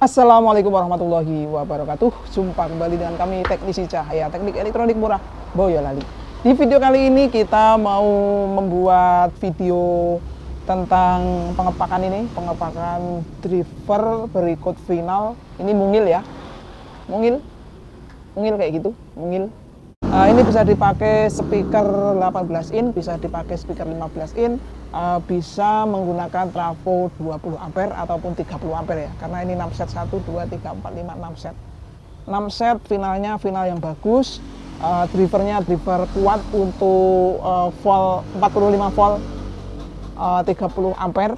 Assalamualaikum warahmatullahi wabarakatuh. Jumpa kembali dengan kami Teknisi Cahaya, teknik elektronik murah Boyolali. Di video kali ini kita mau membuat video tentang pengepakan driver berikut final. Ini mungil ya, mungil kayak gitu, mungil. Ini bisa dipakai speaker 18 in, bisa dipakai speaker 15 in, bisa menggunakan trafo 20 ampere ataupun 30 ampere ya, karena ini 6 set 1, 2, 3, 4, 5, 6 set 6 set finalnya final yang bagus. Drivernya driver kuat untuk volt 45 volt, 30 ampere,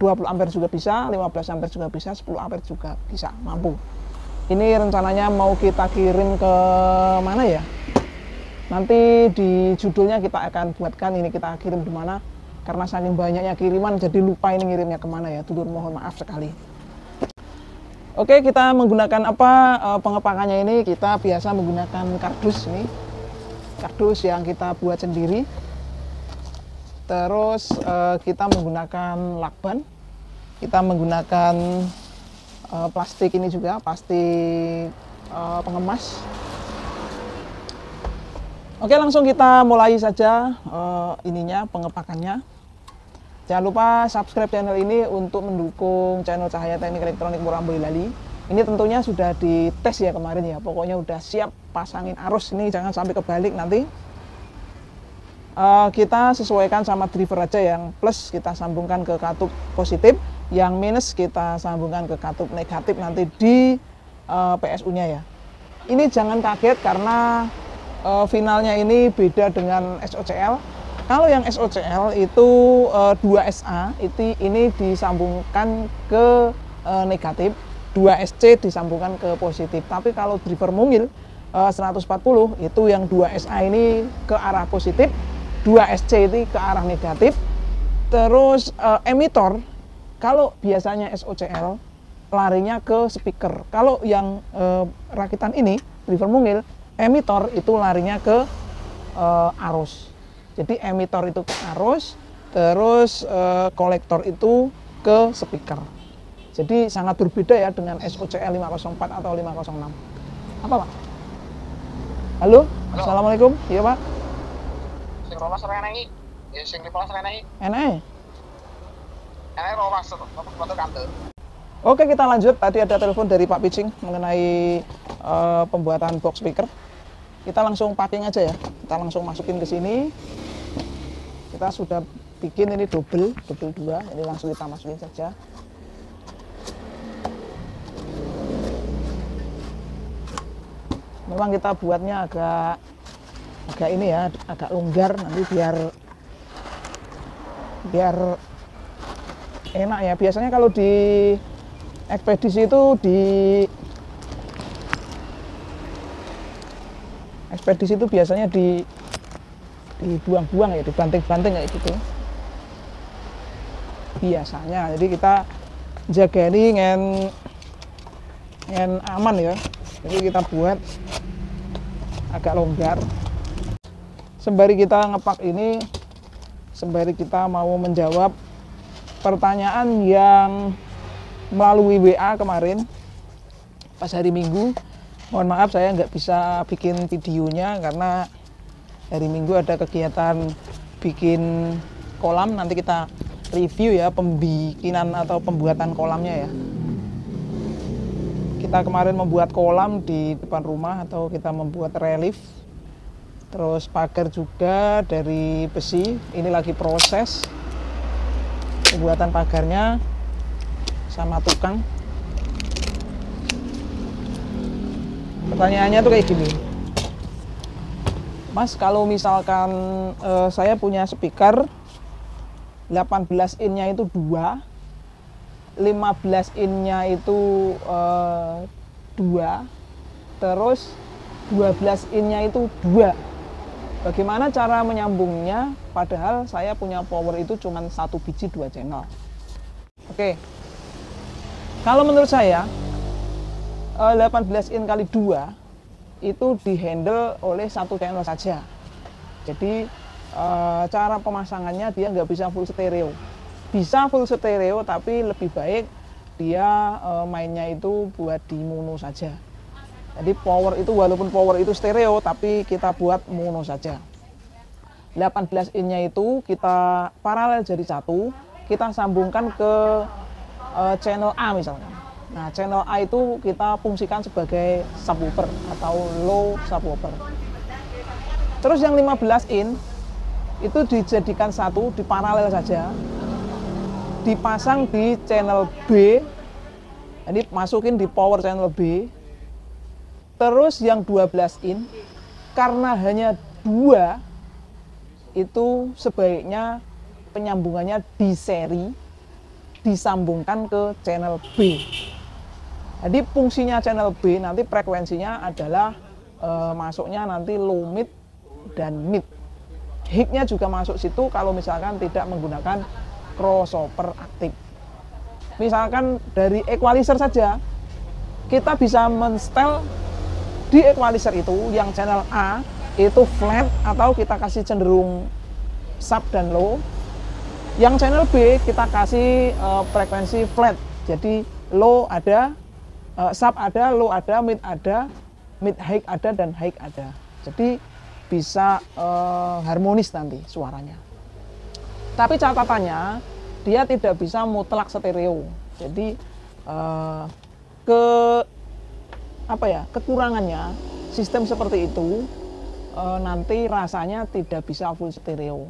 20 ampere juga bisa, 15 ampere juga bisa, 10 ampere juga bisa, mampu. Ini rencananya mau kita kirim ke mana ya? Nanti di judulnya kita akan buatkan ini kita kirim di mana, karena saking banyaknya kiriman jadi lupa ini ngirimnya kemana ya, dulur mohon maaf sekali. Oke, kita menggunakan apa pengepakannya ini? Kita biasa menggunakan kardus ini, kardus yang kita buat sendiri. Terus kita menggunakan lakban, kita menggunakan plastik ini juga, plastik pengemas. Oke, langsung kita mulai saja pengepakannya. Jangan lupa subscribe channel ini untuk mendukung channel Cahaya Teknik Elektronik Murah Boyolali. Ini tentunya sudah dites ya kemarin ya, pokoknya udah siap pasangin arus. Ini jangan sampai kebalik nanti. Kita sesuaikan sama driver aja, yang plus kita sambungkan ke katup positif, yang minus kita sambungkan ke katup negatif nanti di PSU-nya ya. Ini jangan kaget karena finalnya ini beda dengan SOCL. Kalau yang SOCL itu 2SA ini disambungkan ke negatif, 2SC disambungkan ke positif. Tapi kalau driver mungil 140 itu yang 2SA ini ke arah positif, 2SC itu ke arah negatif. Terus emitor, kalau biasanya SOCL larinya ke speaker. Kalau yang rakitan ini driver mungil, emitor itu larinya ke arus. Jadi emitor itu ke arus, terus kolektor itu ke speaker. Jadi sangat berbeda ya dengan SOCL 504 atau 506. Apa Pak? Halo? Assalamualaikum. Iya Pak. Sing rolas renai, ya sing 15 renai. Enak. Enak rolas foto kantor. Oke, kita lanjut. Tadi ada telepon dari Pak Picing mengenai pembuatan box speaker. Kita langsung packing aja ya. Kita langsung masukin ke sini. Kita sudah bikin ini double 2. Ini langsung kita masukin saja. Memang kita buatnya agak ini ya, agak longgar nanti biar enak ya. Biasanya kalau di ekspedisi itu biasanya dibuang-buang ya, dibanting-banting kayak gitu biasanya. Jadi kita jaga ini ngen aman ya, jadi kita buat agak longgar. Sembari kita ngepak ini, sembari kita mau menjawab pertanyaan yang melalui WA kemarin pas hari Minggu. Mohon maaf saya nggak bisa bikin videonya karena hari Minggu ada kegiatan bikin kolam. Nanti kita review ya pembikinan atau pembuatan kolamnya ya. Kita kemarin membuat kolam di depan rumah atau kita membuat relief. Terus pagar juga dari besi. Ini lagi proses pembuatan pagarnya sama tukang. Pertanyaannya tuh kayak gini, Mas, kalau misalkan saya punya speaker 18 in-nya itu 2, 15 in-nya itu 2, terus 12 in-nya itu 2. Bagaimana cara menyambungnya padahal saya punya power itu cuma 1 biji 2 channel? Oke. Kalau menurut saya 18 in kali 2 itu dihandle oleh 1 channel saja. Jadi cara pemasangannya dia nggak bisa full stereo. Bisa full stereo tapi lebih baik dia mainnya itu buat di mono saja. Jadi power itu walaupun power itu stereo tapi kita buat mono saja. 18 in-nya itu kita paralel jadi satu, kita sambungkan ke channel A misalkan. Nah, channel A itu kita fungsikan sebagai subwoofer atau low subwoofer. Terus yang 15 in itu dijadikan satu, diparalel saja, dipasang di channel B, jadi masukin di power channel B. Terus yang 12 in karena hanya 2 itu sebaiknya penyambungannya di seri disambungkan ke channel B. Jadi fungsinya channel B nanti frekuensinya adalah masuknya nanti low mid dan mid. High-nya juga masuk situ kalau misalkan tidak menggunakan crossover aktif. Misalkan dari equalizer saja, kita bisa men-setel di equalizer itu yang channel A itu flat atau kita kasih cenderung sub dan low. Yang channel B kita kasih frekuensi flat. Jadi low ada, sub ada, low ada, mid high ada dan high ada. Jadi bisa harmonis nanti suaranya. Tapi catatannya dia tidak bisa mutlak stereo. Jadi kekurangannya sistem seperti itu nanti rasanya tidak bisa full stereo.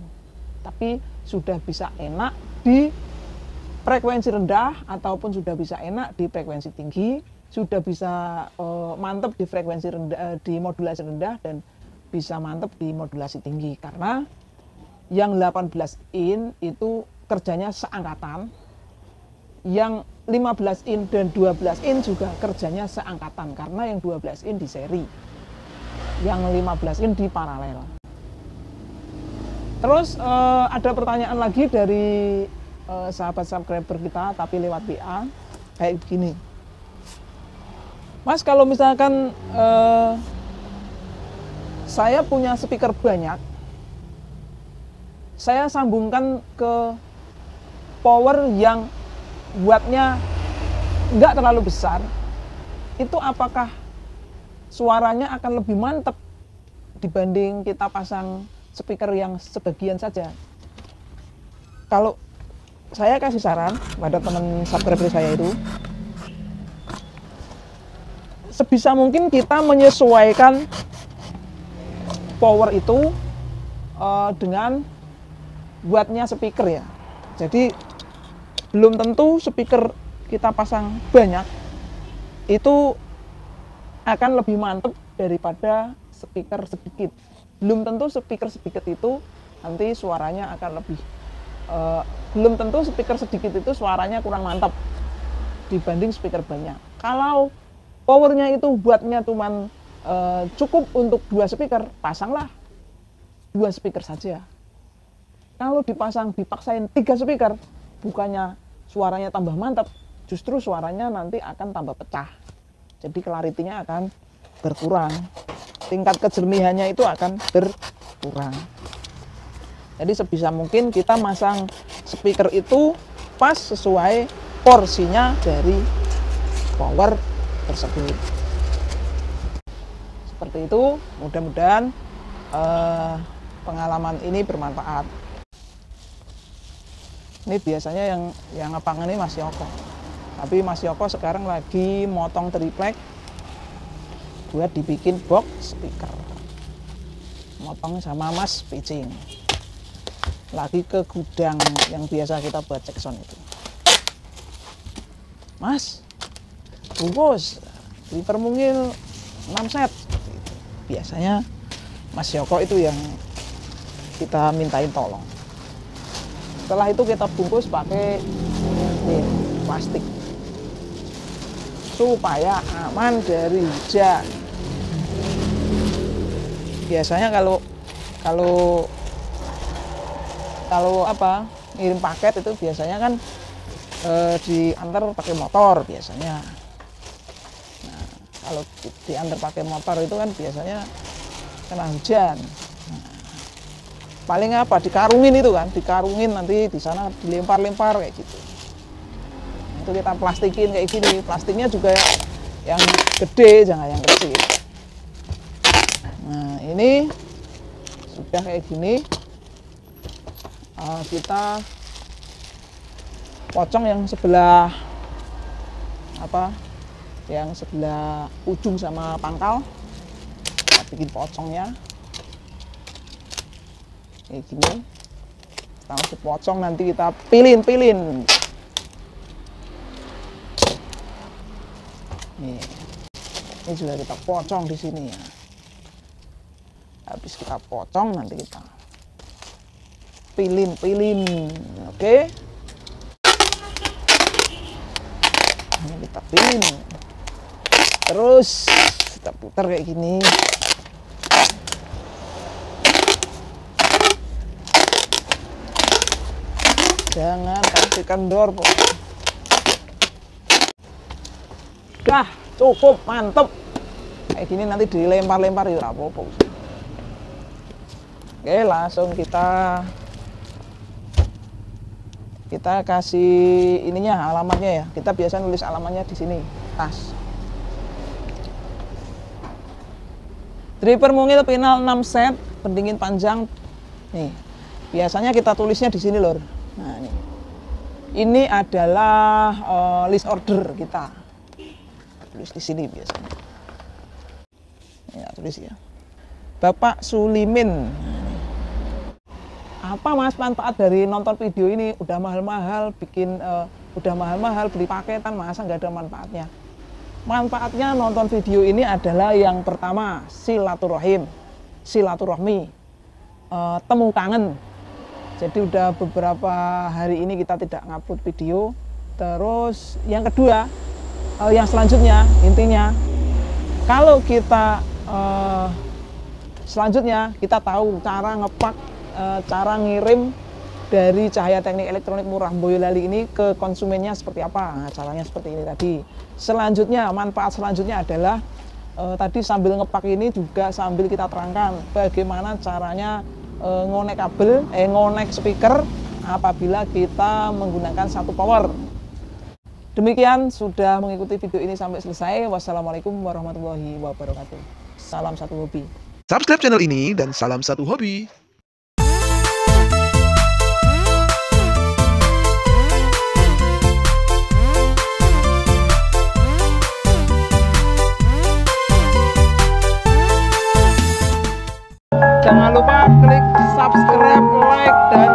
Tapi sudah bisa enak di frekuensi rendah ataupun sudah bisa enak di frekuensi tinggi, sudah bisa mantap di frekuensi rendah, di modulasi rendah dan bisa mantap di modulasi tinggi karena yang 18 in itu kerjanya seangkatan, yang 15 in dan 12 in juga kerjanya seangkatan karena yang 12 in di seri, yang 15 in di paralel. Terus ada pertanyaan lagi dari sahabat subscriber kita tapi lewat WA kayak begini. Mas, kalau misalkan saya punya speaker banyak, saya sambungkan ke power yang wattnya nggak terlalu besar, itu apakah suaranya akan lebih mantap dibanding kita pasang speaker yang sebagian saja? Kalau saya kasih saran pada teman subscriber saya itu, sebisa mungkin kita menyesuaikan power itu dengan wattnya speaker ya. Jadi belum tentu speaker kita pasang banyak itu akan lebih mantap daripada speaker sedikit. Belum tentu speaker sedikit itu nanti suaranya akan lebih belum tentu speaker sedikit itu suaranya kurang mantap dibanding speaker banyak. Kalau powernya itu buatnya cuman cukup untuk 2 speaker, pasanglah 2 speaker saja. Kalau dipaksain 3 speaker, bukannya suaranya tambah mantap, justru suaranya nanti akan tambah pecah. Jadi clarity-nya akan berkurang. Tingkat kejernihannya itu akan berkurang. Jadi sebisa mungkin kita masang speaker itu pas sesuai porsinya dari power tersebut. Seperti itu, mudah-mudahan pengalaman ini bermanfaat. Ini biasanya yang ngepang ini Mas Yoko. Tapi Mas Yoko sekarang lagi motong triplek buat dibikin box speaker. Motong sama Mas Pitching. Lagi ke gudang yang biasa kita buat cek sound itu. Mas, bungkus dipermungil 6 set. Biasanya Mas Yoko itu yang kita mintain tolong. Setelah itu kita bungkus pakai plastik supaya aman dari hujan. Biasanya kalau ngirim paket itu biasanya kan diantar pakai motor biasanya. Nah, kalau diantar pakai motor itu kan biasanya kena hujan. Paling dikarungin itu kan, dikarungin nanti di sana dilempar-lempar kayak gitu. Itu kita plastikin kayak gini. Plastiknya juga yang gede, jangan yang kecil. Nah, ini sudah kayak gini. Kita pocong yang sebelah yang sebelah ujung sama pangkal. Kita bikin pocongnya kayak gini. Setelah masuk pocong nanti kita pilin. Nih, ini juga kita pocong di sini ya. Habis kita pocong nanti kita pilin. Oke. Ini kita pilin. Terus kita putar kayak gini. Jangan kasih kendor, pokoknya. Dah, cukup, mantep. Kayak gini nanti dilempar-lempar ya apa-apa. Oke, langsung kita kasih ininya, alamatnya ya. Kita biasa nulis alamatnya di sini, tas. Dripper mungil final 6 set, pendingin panjang. Nih, biasanya kita tulisnya di sini, lor. Nah, ini adalah list order kita. Tulis di sini biasanya. Ya, tulis ya. Bapak Sulimin. Apa mas manfaat dari nonton video ini? Udah mahal-mahal beli paketan, masa nggak ada manfaatnya? Manfaatnya nonton video ini adalah yang pertama silaturahmi, temu kangen. Jadi udah beberapa hari ini kita tidak ngupload video. Terus yang kedua, yang selanjutnya intinya kalau kita selanjutnya kita tahu cara ngepak, cara ngirim dari Cahaya Teknik Elektronik Murah Boyolali ini ke konsumennya seperti apa. Nah, caranya seperti ini tadi. Selanjutnya, manfaat selanjutnya adalah tadi sambil ngepak ini juga sambil kita terangkan bagaimana caranya ngonek kabel, ngonek speaker apabila kita menggunakan satu power. Demikian sudah mengikuti video ini sampai selesai. Wassalamualaikum warahmatullahi wabarakatuh. Salam satu hobi. Subscribe channel ini dan salam satu hobi. Jangan lupa klik subscribe, like, dan